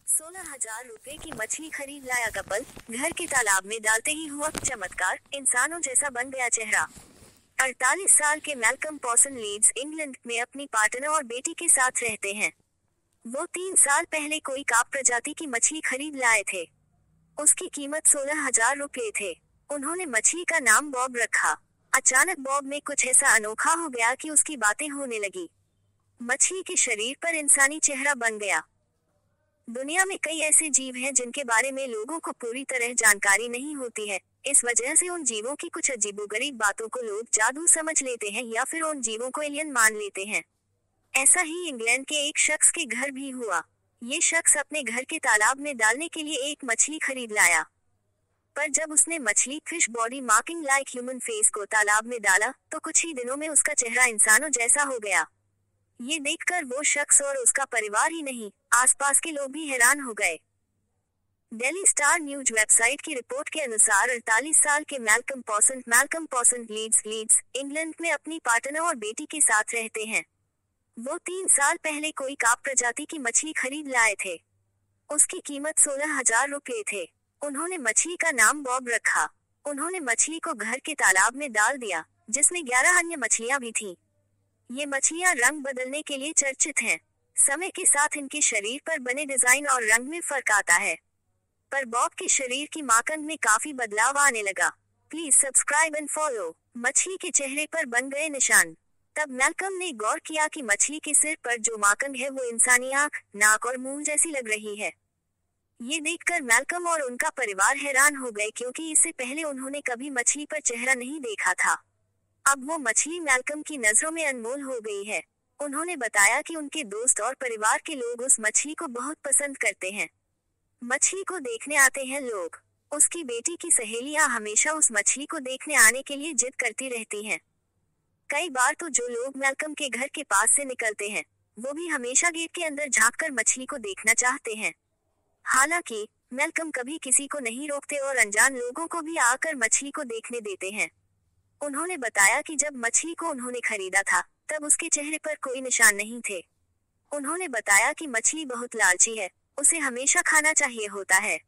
16,000 रुपए की मछली खरीद लाया कपल, घर के तालाब में डालते ही हुआ चमत्कार, इंसानों जैसा बन गया चेहरा। 48 साल के मैल्कम पॉसन लीड्स इंग्लैंड में अपनी पार्टनर और बेटी के साथ रहते हैं। वो 3 साल पहले कोई काप प्रजाति की मछली खरीद लाए थे। उसकी कीमत 16,000 रुपए थे। उन्होंने मछली का नाम बॉब रखा। अचानक बॉब में कुछ ऐसा अनोखा हो गया कि उसकी बातें होने लगी। मछली के शरीर पर इंसानी चेहरा बन गया। दुनिया में कई ऐसे जीव हैं जिनके बारे में लोगों को पूरी तरह जानकारी नहीं होती है। इस वजह से उन जीवों की कुछ अजीबोगरीब बातों को लोग जादू समझ लेते हैं या फिर उन जीवों को एलियन मान लेते हैं। ऐसा ही इंग्लैंड के एक शख्स के घर भी हुआ। ये शख्स अपने घर के तालाब में डालने के लिए एक मछली खरीद लाया। पर जब उसने मछली fish body marking like human face को तालाब में डाला तो कुछ ही दिनों में उसका चेहरा इंसानों जैसा हो गया। ये देखकर वो शख्स और उसका परिवार ही नहीं, आसपास के लोग भी हैरान हो गए। डेली स्टार न्यूज वेबसाइट की रिपोर्ट के अनुसार 48 साल के मैल्कम पॉसन लीड्स इंग्लैंड में अपनी पार्टनर और बेटी के साथ रहते हैं। वो 3 साल पहले कोई काप प्रजाति की मछली खरीद लाए थे। उसकी कीमत 16,000 रुपए थे। उन्होंने मछली का नाम बॉब रखा। उन्होंने मछली को घर के तालाब में डाल दिया, जिसमें 11 अन्य मछलियां भी थीं। ये मछलियां रंग बदलने के लिए चर्चित हैं। समय के साथ इनके शरीर पर बने डिजाइन और रंग में फर्क आता है। पर बॉब के शरीर की माकंद में काफी बदलाव आने लगा। Please subscribe and follow. मछली के चेहरे पर बन गए निशान। तब मैल्कम ने गौर किया कि मछली के सिर पर जो माकंद है वो इंसानी आंख, नाक और मुंह जैसी लग रही है। ये देखकर मैल्कम और उनका परिवार हैरान हो गए, क्योंकि इससे पहले उन्होंने कभी मछली पर चेहरा नहीं देखा था। अब वो मछली मैल्कम की नजरों में अनमोल हो गई है। उन्होंने बताया कि उनके दोस्त और परिवार के लोग उस मछली को बहुत पसंद करते हैं। मछली को देखने आते हैं लोग। उसकी बेटी की सहेलियां हमेशा उस मछली को देखने आने के लिए जिद करती रहती हैं। कई बार तो जो लोग मैल्कम के घर के पास से निकलते हैं, वो भी हमेशा गेट के अंदर झांककर मछली को देखना चाहते हैं। हालांकि मैल्कम कभी किसी को नहीं रोकते और अनजान लोगों को भी आकर मछली को देखने देते हैं। उन्होंने बताया कि जब मछली को उन्होंने खरीदा था, तब उसके चेहरे पर कोई निशान नहीं थे। उन्होंने बताया कि मछली बहुत लालची है, उसे हमेशा खाना चाहिए होता है।